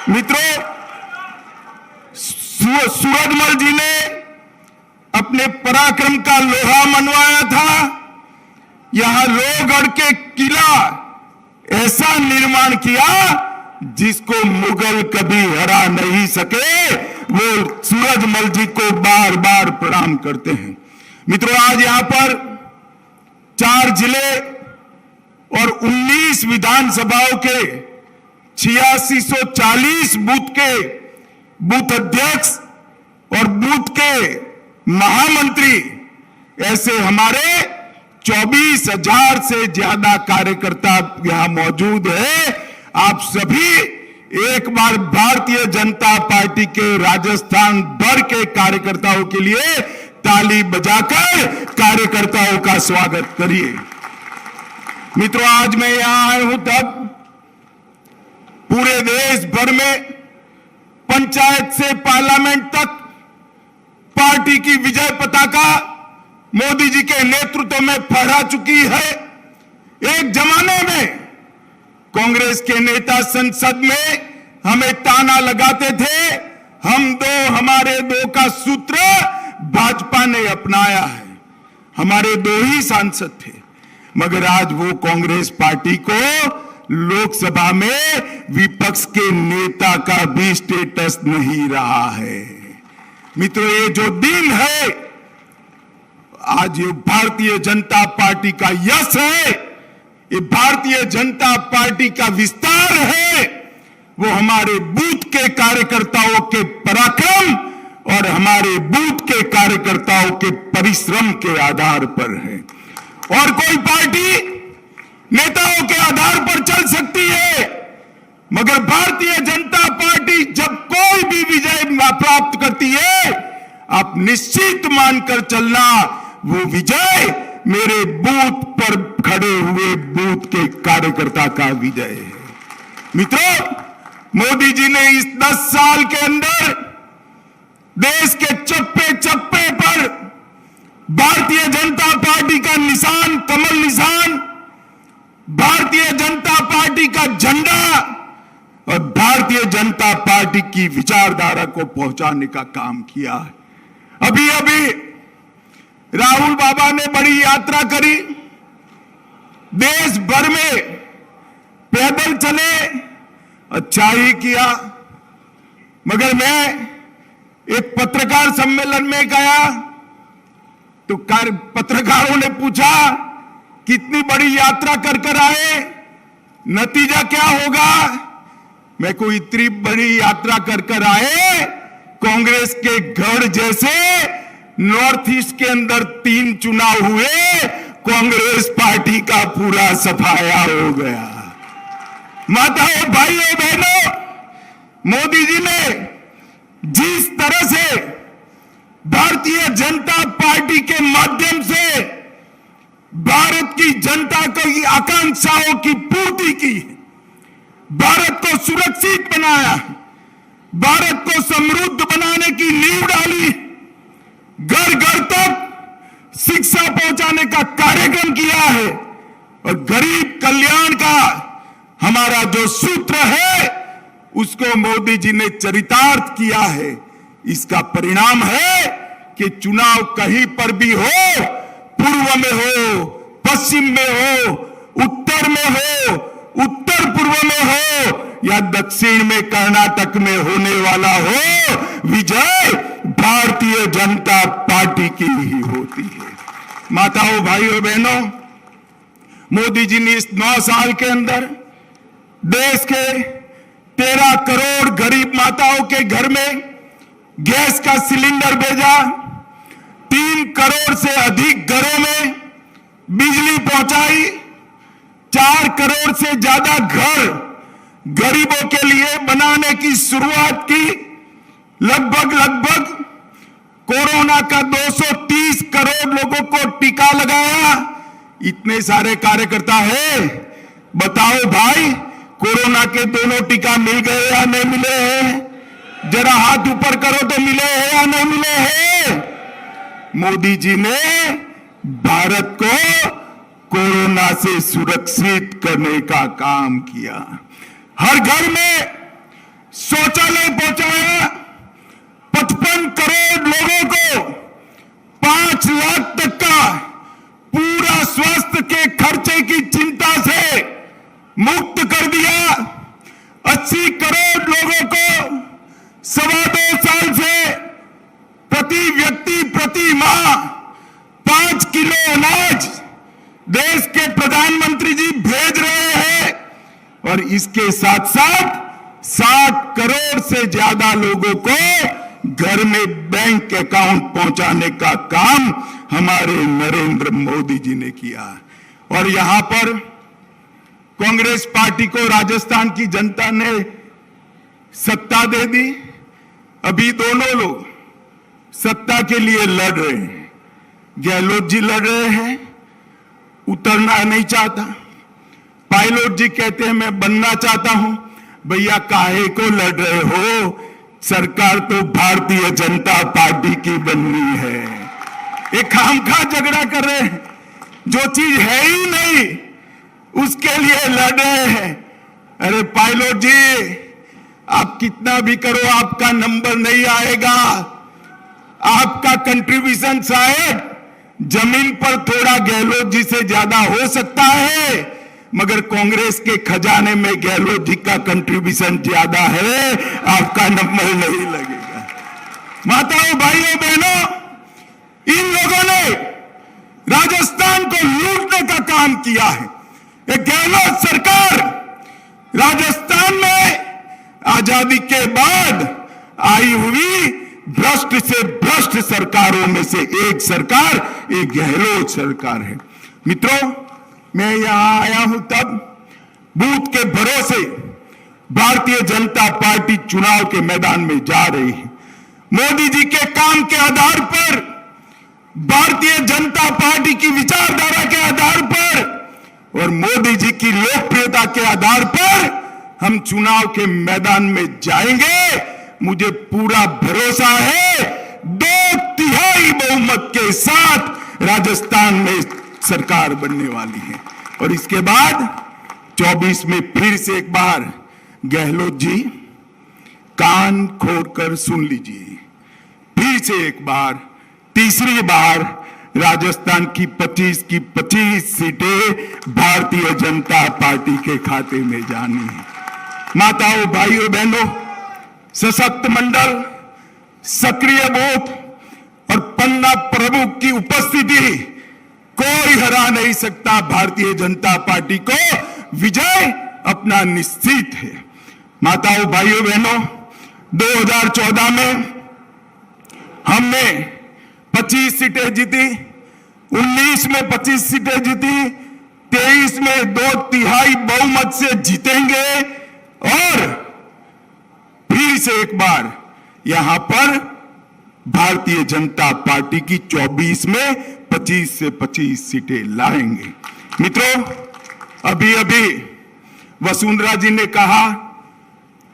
मित्रों, सूरजमल जी ने अपने पराक्रम का लोहा मनवाया था। यहां लोहगढ़ के किला ऐसा निर्माण किया जिसको मुगल कभी हरा नहीं सके। वो सूरजमल जी को बार बार प्रणाम करते हैं। मित्रों, आज यहां पर 4 जिले और 19 विधानसभाओं के 8640 बूथ के बूथ अध्यक्ष और बूथ के महामंत्री, ऐसे हमारे 24,000 से ज्यादा कार्यकर्ता यहां मौजूद है। आप सभी एक बार भारतीय जनता पार्टी के राजस्थान भर के कार्यकर्ताओं के लिए ताली बजाकर कार्यकर्ताओं का स्वागत करिए। मित्रों, आज मैं यहां आया हूं तब पूरे देश भर में पंचायत से पार्लियामेंट तक पार्टी की विजय पताका मोदी जी के नेतृत्व में फहरा चुकी है। एक जमाने में कांग्रेस के नेता संसद में हमें ताना लगाते थे, हम दो हमारे दो का सूत्र भाजपा ने अपनाया है। हमारे 2 ही सांसद थे, मगर आज वो कांग्रेस पार्टी को लोकसभा में विपक्ष के नेता का भी स्टेटस नहीं रहा है। मित्रों, ये जो दिन है, आज ये भारतीय जनता पार्टी का यश है, ये भारतीय जनता पार्टी का विस्तार है। वो हमारे बूथ के कार्यकर्ताओं के पराक्रम और हमारे बूथ के कार्यकर्ताओं के परिश्रम के आधार पर है। और कोई पार्टी नेताओं के आधार पर चल सकती है, मगर भारतीय जनता पार्टी जब कोई भी विजय प्राप्त करती है, आप निश्चित मानकर चलना वो विजय मेरे बूथ पर खड़े हुए बूथ के कार्यकर्ता का विजय है। मित्रों, मोदी जी ने इस 10 साल के अंदर देश के चप्पे चप्पे पर भारतीय जनता पार्टी का निशान, कमल निशान, भारतीय जनता पार्टी का झंडा और भारतीय जनता पार्टी की विचारधारा को पहुंचाने का काम किया है। अभी अभी राहुल बाबा ने बड़ी यात्रा करी, देश भर में पैदल चले, अच्छा ही किया। मगर मैं एक पत्रकार सम्मेलन में गया तो पत्रकारों ने पूछा, कितनी बड़ी यात्रा कर आए, नतीजा क्या होगा? मैं कोई इतनी बड़ी यात्रा कर आए, कांग्रेस के गढ़ जैसे नॉर्थ ईस्ट के अंदर 3 चुनाव हुए, कांग्रेस पार्टी का पूरा सफाया हो गया। माताओं, भाइयों, बहनों, मोदी जी ने जिस तरह से भारतीय जनता पार्टी के माध्यम से भारत की जनता की आकांक्षाओं की पूर्ति की, भारत को सुरक्षित बनाया, भारत को समृद्ध बनाने की नींव डाली, घर घर तक शिक्षा पहुंचाने का कार्यक्रम किया है और गरीब कल्याण का हमारा जो सूत्र है उसको मोदी जी ने चरितार्थ किया है। इसका परिणाम है कि चुनाव कहीं पर भी हो, पूर्व में हो, पश्चिम में हो, उत्तर में हो, उत्तर पूर्व में हो या दक्षिण में, कर्नाटक में होने वाला हो, विजय भारतीय जनता पार्टी की ही होती है। माताओं, भाइयों, बहनों, मोदी जी ने इस 9 साल के अंदर देश के 13 करोड़ गरीब माताओं के घर में गैस का सिलेंडर भेजा, 3 करोड़ से अधिक घरों में बिजली पहुंचाई, 4 करोड़ से ज्यादा घर गरीबों के लिए बनाने की शुरुआत की, लगभग कोरोना का 230 करोड़ लोगों को टीका लगाया। इतने सारे कार्यकर्ता है, बताओ भाई, कोरोना के दोनों टीका मिल गए या नहीं मिले हैं? जरा हाथ ऊपर करो तो मिले हैं या नहीं मिले हैं? मोदी जी ने भारत को कोरोना से सुरक्षित करने का काम किया। हर घर में और इसके साथ साथ 60 करोड़ से ज्यादा लोगों को घर में बैंक अकाउंट पहुंचाने का काम हमारे नरेंद्र मोदी जी ने किया। और यहां पर कांग्रेस पार्टी को राजस्थान की जनता ने सत्ता दे दी। अभी दोनों लोग सत्ता के लिए लड़ रहे हैं। गहलोत जी लड़ रहे हैं, उतरना नहीं चाहता। पायलट जी कहते हैं मैं बनना चाहता हूं। भैया काहे को लड़ रहे हो? सरकार तो भारतीय जनता पार्टी की बननी है। एक खामखा झगड़ा कर रहे हैं, जो चीज है ही नहीं उसके लिए लड़ रहे हैं। अरे पायलट जी, आप कितना भी करो आपका नंबर नहीं आएगा। आपका कंट्रीब्यूशन शायद जमीन पर थोड़ा गहलोत जी से ज्यादा हो सकता है, मगर कांग्रेस के खजाने में गहलोत जी का कंट्रीब्यूशन ज्यादा है, आपका नंबर नहीं लगेगा। माताओं, भाइयों, बहनों, इन लोगों ने राजस्थान को लूटने का काम किया है। एक गहलोत सरकार राजस्थान में आजादी के बाद आई हुई भ्रष्ट से भ्रष्ट सरकारों में से एक सरकार एक गहलोत सरकार है। मित्रों, मैं यहां आया हूं तब बूथ के भरोसे भारतीय जनता पार्टी चुनाव के मैदान में जा रही है। मोदी जी के काम के आधार पर, भारतीय जनता पार्टी की विचारधारा के आधार पर और मोदी जी की लोकप्रियता के आधार पर हम चुनाव के मैदान में जाएंगे। मुझे पूरा भरोसा है 2/3 बहुमत के साथ राजस्थान में सरकार बनने वाली है। और इसके बाद 24 में फिर से एक बार गहलोत जी कान खोलकर सुन लीजिए, फिर से एक बार, तीसरी बार राजस्थान की 25 की 25 सीटें भारतीय जनता पार्टी के खाते में जानी है। माताओं, भाइयों, बहनों, सशक्त मंडल, सक्रिय बूथ और पन्ना प्रमुख की उपस्थिति कोई हरा नहीं सकता। भारतीय जनता पार्टी को विजय अपना निश्चित है। माताओं, भाइयों, बहनों, 2014 में हमने 25 सीटें जीती, 19 में 25 सीटें जीती, 23 में 2/3 बहुमत से जीतेंगे और फिर से एक बार यहां पर भारतीय जनता पार्टी की 24 में 25 से 25 सीटें लाएंगे। मित्रों, अभी अभी वसुंधरा जी ने कहा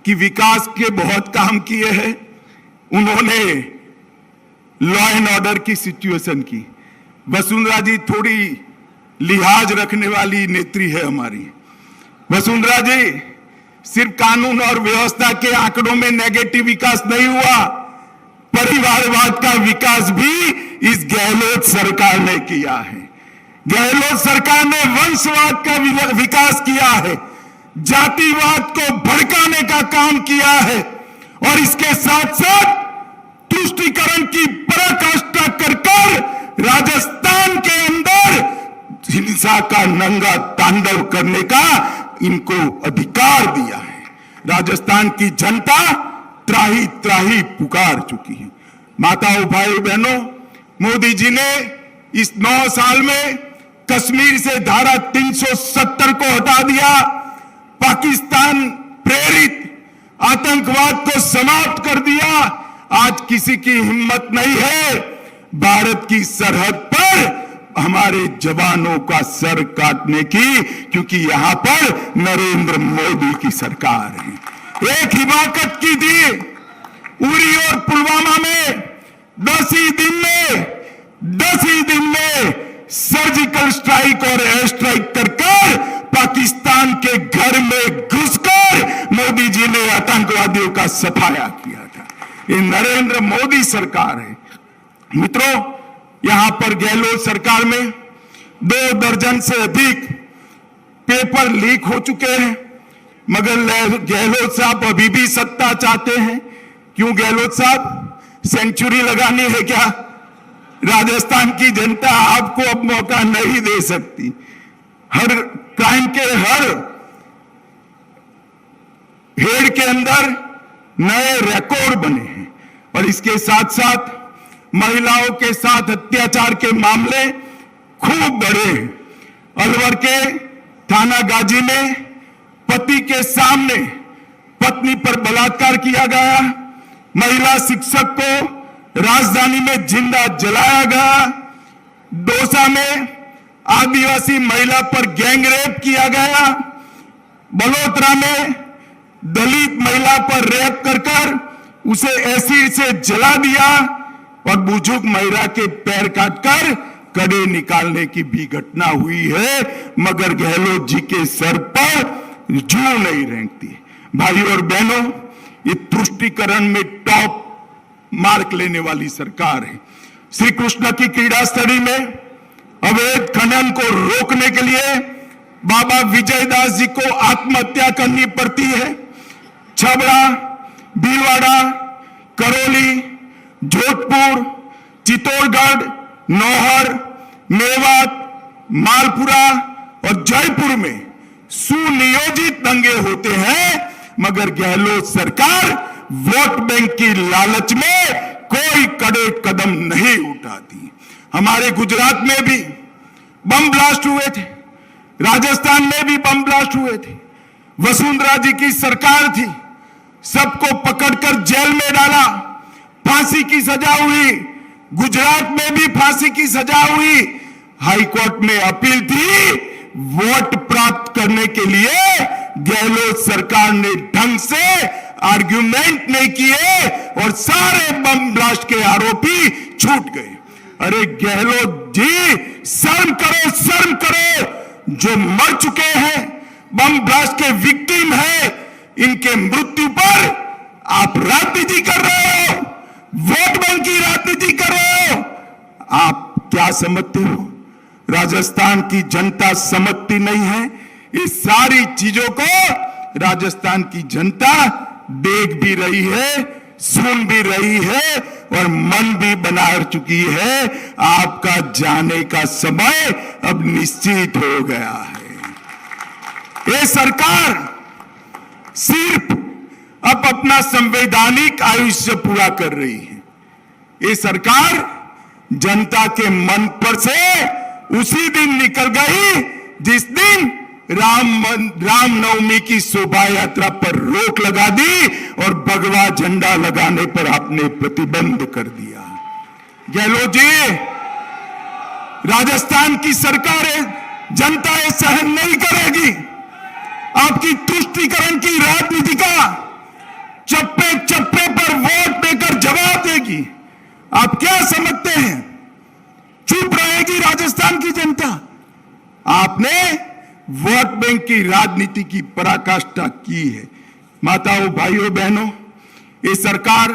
कि विकास के बहुत काम किए हैं। उन्होंने लॉ एंड ऑर्डर की सिचुएशन की। वसुंधरा जी थोड़ी लिहाज रखने वाली नेत्री है हमारी। वसुंधरा जी, सिर्फ कानून और व्यवस्था के आंकड़ों में नेगेटिव विकास नहीं हुआ, परिवारवाद का विकास भी इस गहलोत सरकार ने किया है। गहलोत सरकार ने वंशवाद का विकास किया है, जातिवाद को भड़काने का काम किया है और इसके साथ साथ तुष्टीकरण की पराकाष्ठा कर राजस्थान के अंदर हिंसा का नंगा तांडव करने का इनको अधिकार दिया है। राजस्थान की जनता त्राही त्राही पुकार चुकी है। माताओं, भाइयों, बहनों, मोदी जी ने इस 9 साल में कश्मीर से धारा 370 को हटा दिया, पाकिस्तान प्रेरित आतंकवाद को समाप्त कर दिया। आज किसी की हिम्मत नहीं है भारत की सरहद पर हमारे जवानों का सर काटने की, क्योंकि यहां पर नरेंद्र मोदी की सरकार है। एक हिमाकत की थी उरी और पुलवामा में 10 ही दिन में सर्जिकल स्ट्राइक और एयर स्ट्राइक कर पाकिस्तान के घर में घुसकर मोदी जी ने आतंकवादियों का सफाया किया था। ये नरेंद्र मोदी सरकार है। मित्रों, यहां पर गहलोत सरकार में 2 दर्जन से अधिक पेपर लीक हो चुके हैं, मगर गहलोत साहब अभी भी सत्ता चाहते हैं। क्यों गहलोत साहब, सेंचुरी लगानी है क्या? राजस्थान की जनता आपको अब मौका नहीं दे सकती। हर क्राइम के हर के अंदर नए रिकॉर्ड बने हैं और इसके साथ साथ महिलाओं के साथ अत्याचार के मामले खूब बढ़े हैं। अलवर के थाना गाजी में पति के सामने पत्नी पर बलात्कार किया गया, महिला शिक्षक को राजधानी में जिंदा जलाया गया, दौसा में आदिवासी महिला पर गैंगरेप किया गया, बलोत्रा में दलित महिला पर रेप कर उसे एसिड से जला दिया और बुजुर्ग महिला के पैर काटकर कड़े निकालने की भी घटना हुई है, मगर गहलोत जी के सर पर जू नहीं रेंगती। भाई और बहनों, ये तुष्टीकरण में टॉप मार्क लेने वाली सरकार है। श्री कृष्ण की क्रीड़ा स्थली में अवैध खनन को रोकने के लिए बाबा विजयदास जी को आत्महत्या करनी पड़ती है। छबड़ा, भीलवाड़ा, करौली, जोधपुर, चित्तौड़गढ़, नौहर, मेवात, मालपुरा और जयपुर में सुनियोजित दंगे होते हैं, मगर गहलोत सरकार वोट बैंक की लालच में कोई कड़े कदम नहीं उठाती। हमारे गुजरात में भी बम ब्लास्ट हुए थे, राजस्थान में भी बम ब्लास्ट हुए थे। वसुंधरा जी की सरकार थी, सबको पकड़कर जेल में डाला, फांसी की सजा हुई। गुजरात में भी फांसी की सजा हुई। हाईकोर्ट में अपील थी, वोट प्राप्त करने के लिए गहलोत सरकार ने ढंग से आर्ग्यूमेंट नहीं किए और सारे बम ब्लास्ट के आरोपी छूट गए। अरे गहलोत जी, शर्म करो, शर्म करो। जो मर चुके हैं, बम ब्लास्ट के विक्टिम हैं, इनके मृत्यु पर आप राजनीति कर रहे हो, वोट बैंक की राजनीति कर रहे हो। आप क्या समझते हो? राजस्थान की जनता समझती नहीं है। इस सारी चीजों को राजस्थान की जनता देख भी रही है, सुन भी रही है और मन भी बना चुकी है। आपका जाने का समय अब निश्चित हो गया है। ये सरकार सिर्फ अब अपना संवैधानिक आयुष्य पूरा कर रही है। ये सरकार जनता के मन पर से उसी दिन निकल गई जिस दिन रामनवमी की शोभा यात्रा पर रोक लगा दी और भगवा झंडा लगाने पर आपने प्रतिबंध कर दिया। गहलोत जी, राजस्थान की सरकार है, जनता ये सहन नहीं करेगी। आपकी तुष्टीकरण की राजनीति का चप्पे चप्पे पर वोट देकर जवाब देगी। आप क्या समझते हैं चुप रहेगी राजस्थान की जनता? आपने वोट बैंक की राजनीति की पराकाष्ठा की है। माताओं, भाइयों, बहनों, ये सरकार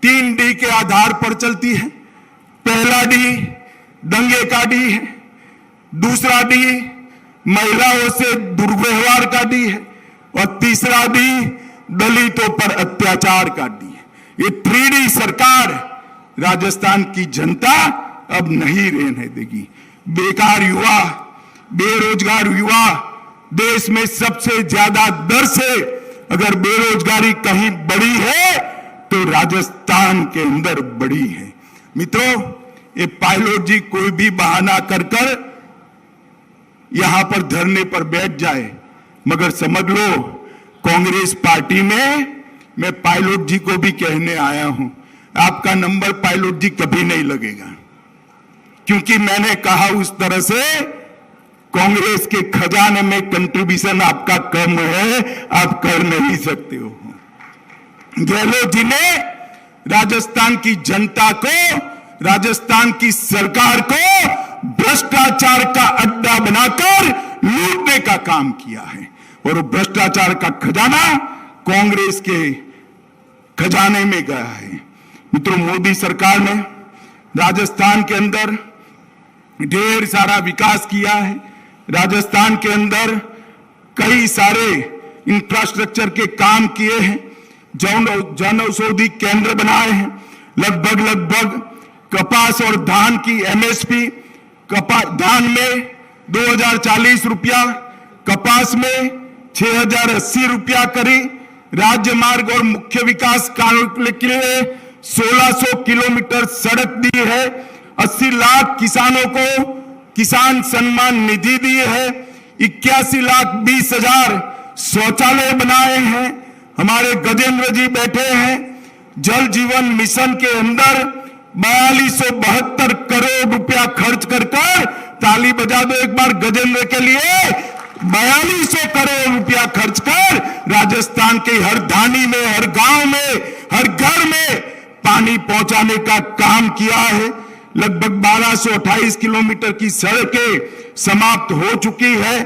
3 डी के आधार पर चलती है। पहला डी दंगे का डी है, दूसरा डी महिलाओं से दुर्व्यवहार का डी है और तीसरा डी दलितों पर अत्याचार का डी है। ये 3D सरकार राजस्थान की जनता अब नहीं रहने देगी। बेकार युवा, बेरोजगार युवा देश में सबसे ज्यादा दर से, अगर बेरोजगारी कहीं बड़ी है तो राजस्थान के अंदर बड़ी है। मित्रों, ये पायलट जी कोई भी बहाना कर यहां पर धरने पर बैठ जाए, मगर समझ लो कांग्रेस पार्टी में मैं पायलट जी को भी कहने आया हूं, आपका नंबर पायलट जी कभी नहीं लगेगा, क्योंकि मैंने कहा उस तरह से कांग्रेस के खजाने में कंट्रीब्यूशन आपका कम है, आप कर नहीं सकते हो। गहलोत जी ने राजस्थान की जनता को, राजस्थान की सरकार को भ्रष्टाचार का अड्डा बनाकर लूटने का काम किया है और भ्रष्टाचार का खजाना कांग्रेस के खजाने में गया है। मित्रों, मोदी सरकार ने राजस्थान के अंदर ढेर सारा विकास किया है। राजस्थान के अंदर कई सारे इंफ्रास्ट्रक्चर के काम किए हैं, जन औषधि केंद्र बनाए हैं। लगभग कपास और धान की एमएसपी, धान में 2040 रुपया, कपास में 6080 रुपया करी, राज्य मार्ग और मुख्य विकास कार्यों के लिए 1600 किलोमीटर सड़क दी है। 80 लाख किसानों को किसान सम्मान निधि दी है। 81,20,000 शौचालय बनाए हैं। हमारे गजेंद्र जी बैठे हैं। जल जीवन मिशन के अंदर 4272 करोड़ रुपया खर्च कर ताली बजा दो एक बार गजेंद्र के लिए। 4200 करोड़ रुपया खर्च कर राजस्थान के हर धानी में, हर गांव में, हर घर में पानी पहुंचाने का काम किया है। लगभग 1228 किलोमीटर की सड़कें समाप्त हो चुकी है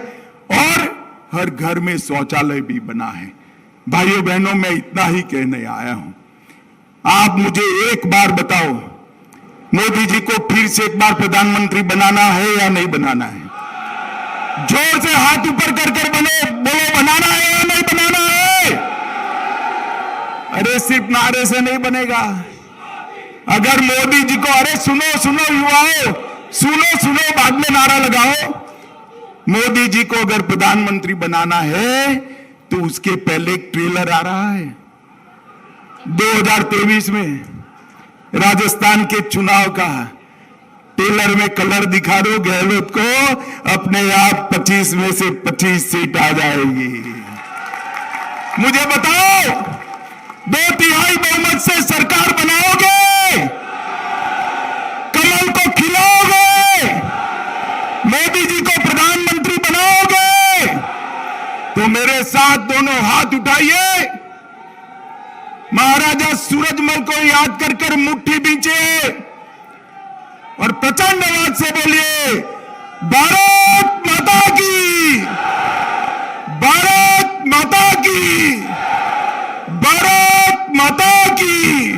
और हर घर में शौचालय भी बना है। भाइयों बहनों, मैं इतना ही कहने आया हूं। आप मुझे एक बार बताओ, मोदी जी को फिर से एक बार प्रधानमंत्री बनाना है या नहीं बनाना है? जोर से हाथ ऊपर कर बने बोलो, बनाना है या नहीं बनाना है? अरे सिर्फ नारे से नहीं बनेगा। अगर मोदी जी को, अरे सुनो सुनो युवाओं, सुनो सुनो, बाद में नारा लगाओ। मोदी जी को अगर प्रधानमंत्री बनाना है तो उसके पहले एक ट्रेलर आ रहा है 2023 में राजस्थान के चुनाव का। ट्रेलर में कलर दिखा दो गहलोत को, अपने आप 25 में से 25 सीट आ जाएगी। मुझे बताओ, 2/3 बहुमत से सरकार बनाओगे? कमल को खिलाओगे? मोदी जी को प्रधानमंत्री बनाओगे? तो मेरे साथ दोनों हाथ उठाइए, महाराजा सूरजमल को याद कर मुट्ठी बींचे और प्रचंड आवाज से बोलिए, भारत माता की, भारत माता की, भारत माता की।